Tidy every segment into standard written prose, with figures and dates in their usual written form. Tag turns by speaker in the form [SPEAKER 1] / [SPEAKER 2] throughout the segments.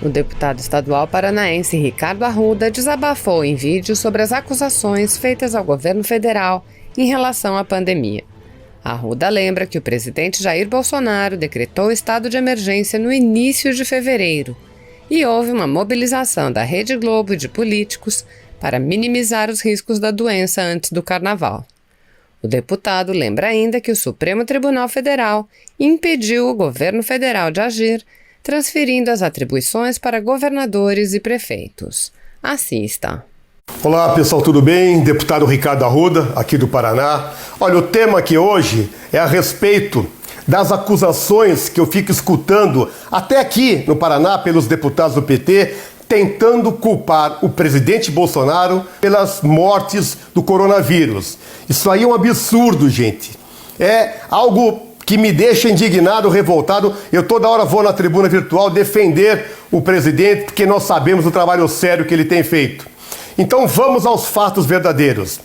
[SPEAKER 1] O deputado estadual paranaense Ricardo Arruda desabafou em vídeo sobre as acusações feitas ao governo federal em relação à pandemia. Arruda lembra que o presidente Jair Bolsonaro decretou estado de emergência no início de fevereiro e houve uma mobilização da Rede Globo e de políticos para minimizar os riscos da doença antes do carnaval. O deputado lembra ainda que o Supremo Tribunal Federal impediu o governo federal de agir, transferindo as atribuições para governadores e prefeitos. Assista.
[SPEAKER 2] Olá pessoal, tudo bem? Deputado Ricardo Arruda, aqui do Paraná. Olha, o tema aqui hoje é a respeito das acusações que eu fico escutando até aqui no Paraná pelos deputados do PT, tentando culpar o presidente Bolsonaro pelas mortes do coronavírus. Isso aí é um absurdo, gente. É algo que me deixa indignado, revoltado. Eu toda hora vou na tribuna virtual defender o presidente, porque nós sabemos o trabalho sério que ele tem feito. Então vamos aos fatos verdadeiros.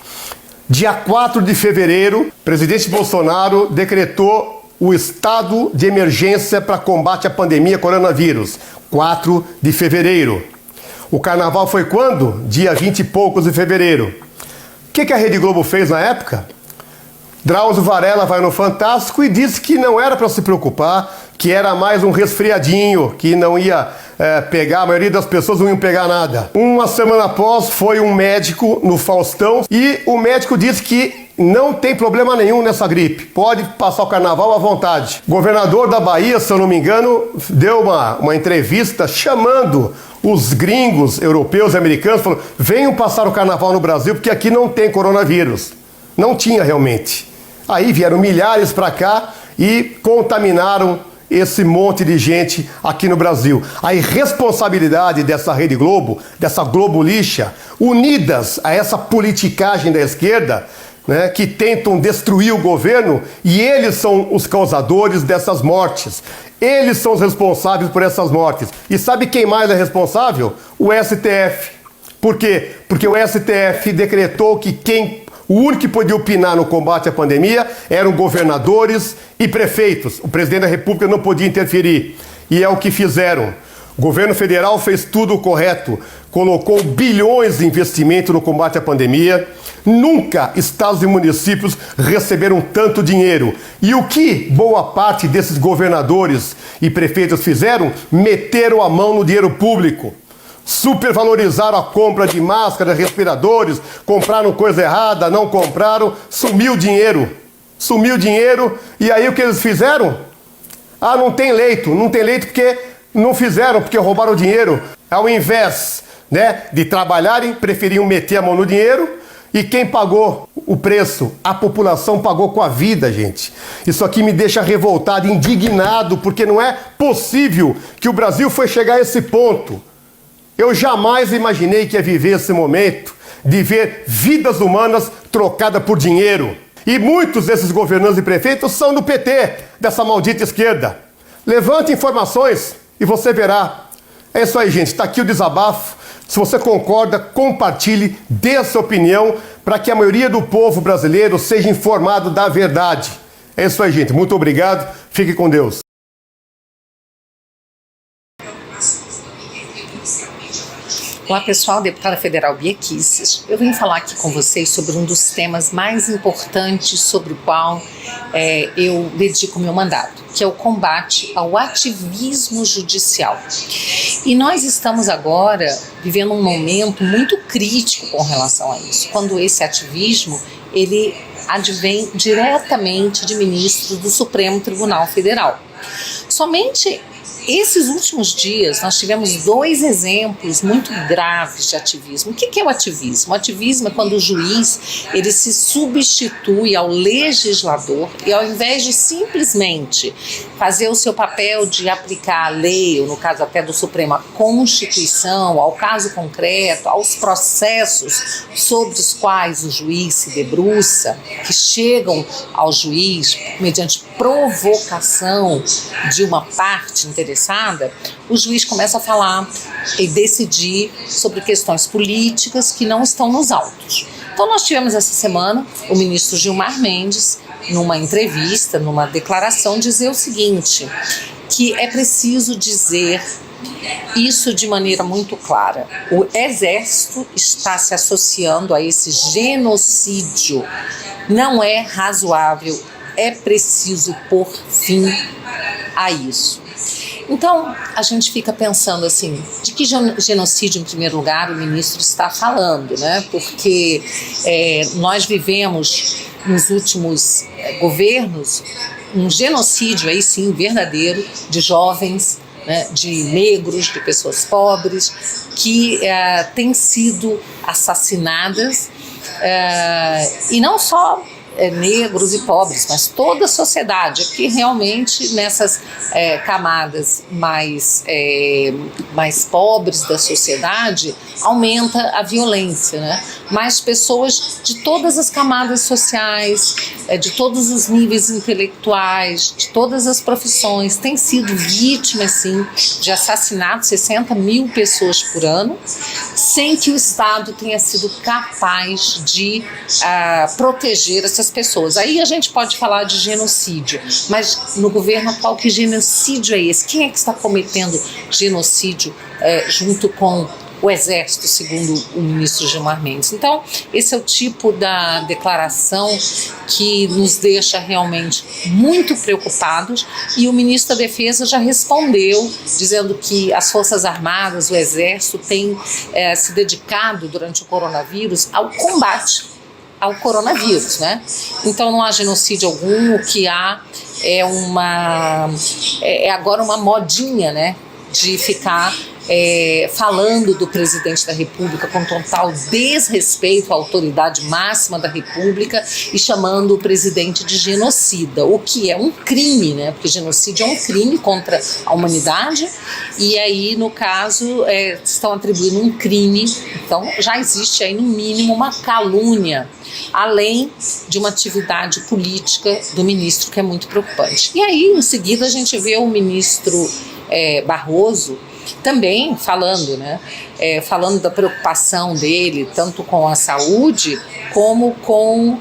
[SPEAKER 2] Dia 4 de fevereiro, o presidente Bolsonaro decretou o estado de emergência para combate à pandemia coronavírus. 4 de fevereiro. O carnaval foi quando? Dia 20 e poucos de fevereiro. O que a Rede Globo fez na época? Drauzio Varela vai no Fantástico e disse que não era para se preocupar, que era mais um resfriadinho, que não ia pegar, a maioria das pessoas não iam pegar nada. Uma semana após foi um médico no Faustão e o médico disse que não tem problema nenhum nessa gripe, pode passar o carnaval à vontade. O governador da Bahia, se eu não me engano, deu uma entrevista chamando os gringos, europeus e americanos, falou: venham passar o carnaval no Brasil porque aqui não tem coronavírus. Não tinha realmente. Aí vieram milhares para cá e contaminaram esse monte de gente aqui no Brasil. A irresponsabilidade dessa Rede Globo, dessa Globo lixa, unidas a essa politicagem da esquerda, né, que tentam destruir o governo, e eles são os causadores dessas mortes. Eles são os responsáveis por essas mortes. E sabe quem mais é responsável? O STF. Por quê? Porque o STF decretou que o único que podia opinar no combate à pandemia eram governadores e prefeitos. O presidente da República não podia interferir. E é o que fizeram. O governo federal fez tudo correto. Colocou bilhões de investimento no combate à pandemia. Nunca estados e municípios receberam tanto dinheiro. E o que boa parte desses governadores e prefeitos fizeram? Meteram a mão no dinheiro público. Supervalorizaram a compra de máscaras, respiradores, compraram coisa errada, não compraram, sumiu o dinheiro. Sumiu o dinheiro e aí o que eles fizeram? Ah, não tem leito porque não fizeram, porque roubaram o dinheiro. Ao invés, né, de trabalharem, preferiam meter a mão no dinheiro. E quem pagou o preço? A população pagou com a vida, gente. Isso aqui me deixa revoltado, indignado, porque não é possível que o Brasil foi chegar a esse ponto. Eu jamais imaginei que ia viver esse momento de ver vidas humanas trocadas por dinheiro. E muitos desses governantes e prefeitos são do PT, dessa maldita esquerda. Levante informações e você verá. É isso aí, gente. Está aqui o desabafo. Se você concorda, compartilhe, dê a sua opinião para que a maioria do povo brasileiro seja informado da verdade. É isso aí, gente. Muito obrigado. Fique com Deus.
[SPEAKER 3] Olá pessoal, deputada federal Bia Kicis. Eu vim falar aqui com vocês sobre um dos temas mais importantes sobre o qual eu dedico meu mandato, que é o combate ao ativismo judicial. E nós estamos agora vivendo um momento muito crítico com relação a isso, quando esse ativismo ele advém diretamente de ministros do Supremo Tribunal Federal. Somente esses últimos dias nós tivemos 2 exemplos muito graves de ativismo. O que é o ativismo? O ativismo é quando o juiz ele se substitui ao legislador e ao invés de simplesmente fazer o seu papel de aplicar a lei, ou no caso até do Supremo, a Constituição, ao caso concreto, aos processos sobre os quais o juiz se debruça, que chegam ao juiz mediante provocação de uma parte interessada, o juiz começa a falar e decidir sobre questões políticas que não estão nos autos. Então nós tivemos essa semana o ministro Gilmar Mendes numa entrevista, numa declaração, dizer o seguinte, que é preciso dizer isso de maneira muito clara. O Exército está se associando a esse genocídio. Não é razoável, é preciso pôr fim a isso. Então, a gente fica pensando assim, de que genocídio, em primeiro lugar, o ministro está falando, né? Porque nós vivemos nos últimos governos um genocídio, aí sim, verdadeiro, de jovens, né, de negros, de pessoas pobres, que têm sido assassinadas, e não só negros e pobres, mas toda a sociedade, que realmente nessas camadas mais pobres da sociedade aumenta a violência, né? Mas pessoas de todas as camadas sociais, de todos os níveis intelectuais, de todas as profissões, têm sido vítimas, sim, de assassinatos, 60 mil pessoas por ano, sem que o Estado tenha sido capaz de proteger essas pessoas. Aí a gente pode falar de genocídio, mas no governo atual, que genocídio é esse? Quem é que está cometendo genocídio junto com o Exército, segundo o ministro Gilmar Mendes? Então, esse é o tipo da declaração que nos deixa realmente muito preocupados, e o ministro da Defesa já respondeu, dizendo que as Forças Armadas, o Exército, têm se dedicado durante o coronavírus ao combate ao coronavírus, né? Então não há genocídio algum. O que há é agora uma modinha, né, de ficar falando do presidente da República com total desrespeito à autoridade máxima da República e chamando o presidente de genocida, o que é um crime, né? Porque genocídio é um crime contra a humanidade, e aí, no caso, estão atribuindo um crime. Então já existe aí, no mínimo, uma calúnia, além de uma atividade política do ministro, que é muito preocupante. E aí, em seguida, a gente vê o ministro Barroso também falando, né? Falando da preocupação dele, tanto com a saúde, como com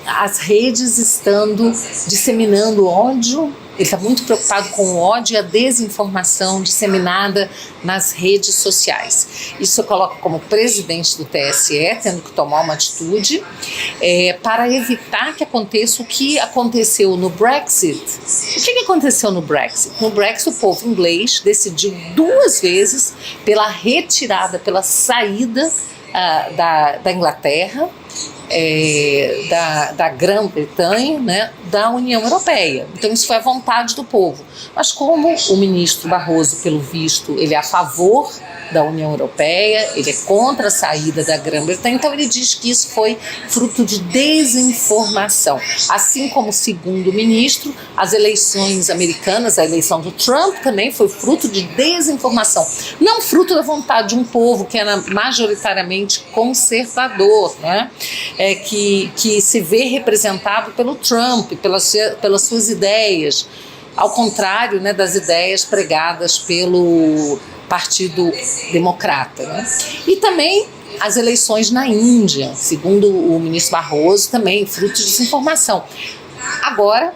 [SPEAKER 3] as redes estando disseminando ódio. Ele está muito preocupado com o ódio e a desinformação disseminada nas redes sociais. Isso coloca como presidente do TSE tendo que tomar uma atitude para evitar que aconteça o que aconteceu no Brexit. O que aconteceu no Brexit? No Brexit, o povo inglês decidiu 2 vezes pela retirada, pela saída da Inglaterra, da Grã-Bretanha, né, da União Europeia. Então isso foi a vontade do povo. Mas como o ministro Barroso, pelo visto, ele é a favor da União Europeia, ele é contra a saída da Grã-Bretanha, então ele diz que isso foi fruto de desinformação. Assim como, segundo o ministro, as eleições americanas, a eleição do Trump também foi fruto de desinformação, não fruto da vontade de um povo que era majoritariamente conservador, né? Que se vê representado pelo Trump, pelas suas ideias, ao contrário, né, das ideias pregadas pelo Partido Democrata, né? E também as eleições na Índia, segundo o ministro Barroso, também fruto de desinformação. Agora,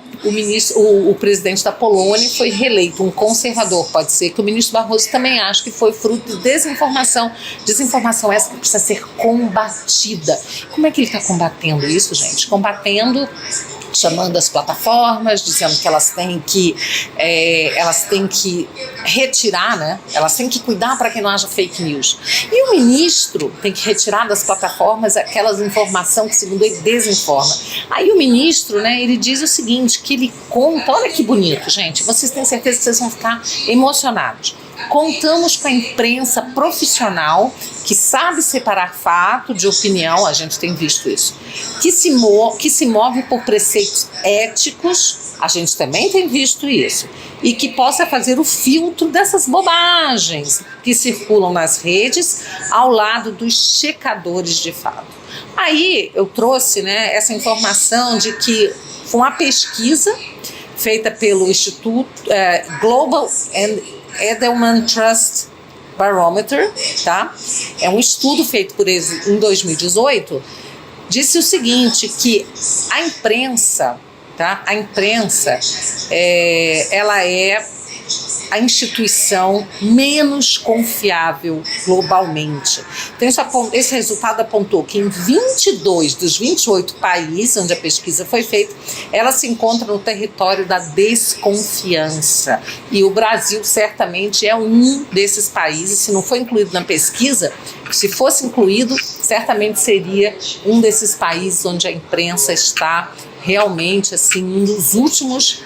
[SPEAKER 3] o presidente da Polônia foi reeleito, um conservador. Pode ser que o ministro Barroso também ache que foi fruto de desinformação. Desinformação essa que precisa ser combatida. Como é que ele está combatendo isso, gente? Combatendo, chamando as plataformas, dizendo que elas têm que retirar, né? Elas têm que cuidar para que não haja fake news. E o ministro tem que retirar das plataformas aquelas informações que, segundo ele, desinforma. Aí o ministro, né, ele diz o seguinte, que ele conta, olha que bonito, gente, vocês têm certeza que vocês vão ficar emocionados. Contamos com a imprensa profissional que sabe separar fato de opinião, a gente tem visto isso, que se move por preceitos éticos, a gente também tem visto isso, e que possa fazer o filtro dessas bobagens que circulam nas redes ao lado dos checadores de fato. Aí eu trouxe, né, essa informação de que foi uma pesquisa feita pelo Instituto Global and Edelman Trust Barometer, tá? É um estudo feito por eles em 2018, disse o seguinte, que a imprensa, tá? A imprensa, ela é a instituição menos confiável globalmente. Então, esse resultado apontou que em 22 dos 28 países onde a pesquisa foi feita, ela se encontra no território da desconfiança. E o Brasil certamente é um desses países. Se não foi incluído na pesquisa, se fosse incluído, certamente seria um desses países onde a imprensa está realmente assim, um dos últimos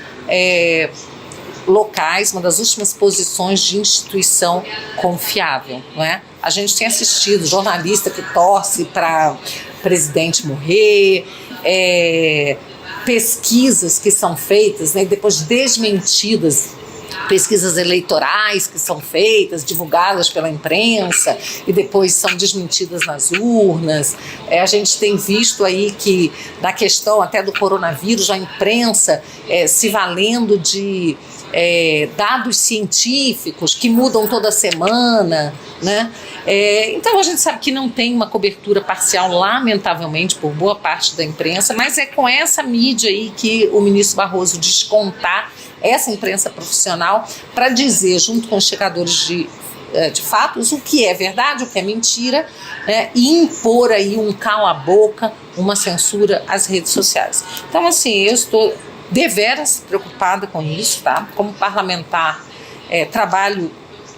[SPEAKER 3] locais, uma das últimas posições de instituição confiável, não é? A gente tem assistido jornalista que torce para presidente morrer, pesquisas que são feitas, né, depois desmentidas, pesquisas eleitorais que são feitas, divulgadas pela imprensa e depois são desmentidas nas urnas. A gente tem visto aí que na questão até do coronavírus, a imprensa se valendo de dados científicos que mudam toda semana, né? Então a gente sabe que não tem uma cobertura parcial, lamentavelmente, por boa parte da imprensa, mas é com essa mídia aí que o ministro Barroso diz contar, essa imprensa profissional, para dizer, junto com os checadores de fatos, o que é verdade, o que é mentira, né, e impor aí um cala-boca, uma censura às redes sociais. Então, assim, eu estou deveras preocupada com isso, tá? Como parlamentar, trabalho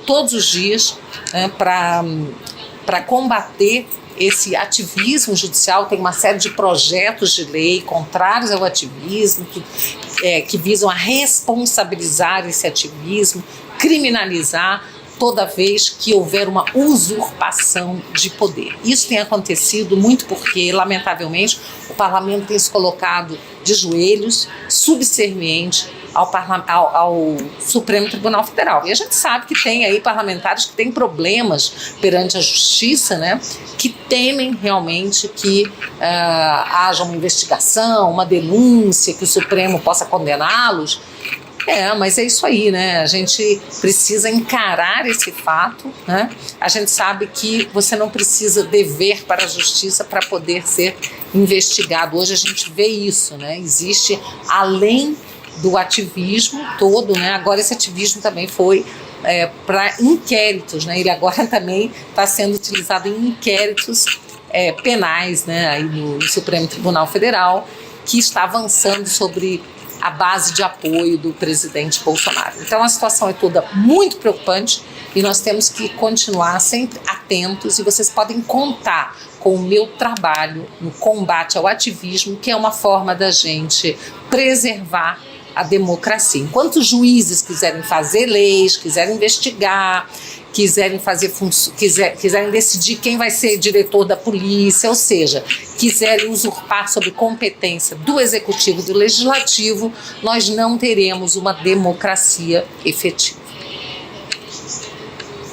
[SPEAKER 3] todos os dias, né, para combater esse ativismo judicial. Tem uma série de projetos de lei contrários ao ativismo, que visam a responsabilizar esse ativismo, criminalizar toda vez que houver uma usurpação de poder. Isso tem acontecido muito porque, lamentavelmente, o parlamento tem se colocado de joelhos, subserviente ao Supremo Tribunal Federal. E a gente sabe que tem aí parlamentares que têm problemas perante a justiça, né, que temem realmente que haja uma investigação, uma denúncia, que o Supremo possa condená-los. Mas é isso aí, né? A gente precisa encarar esse fato, né? A gente sabe que você não precisa dever para a justiça para poder ser investigado. Hoje a gente vê isso, né? Existe, além do ativismo todo, né? Agora esse ativismo também foi para inquéritos, né? Ele agora também está sendo utilizado em inquéritos penais, né? Aí no Supremo Tribunal Federal, que está avançando sobre a base de apoio do presidente Bolsonaro. Então a situação é toda muito preocupante e nós temos que continuar sempre atentos, e vocês podem contar com o meu trabalho no combate ao ativismo, que é uma forma da gente preservar a democracia. Enquanto os juízes quiserem fazer leis, quiserem investigar, quiserem decidir quem vai ser diretor da polícia, ou seja, quiserem usurpar sobre competência do executivo e do legislativo, nós não teremos uma democracia efetiva.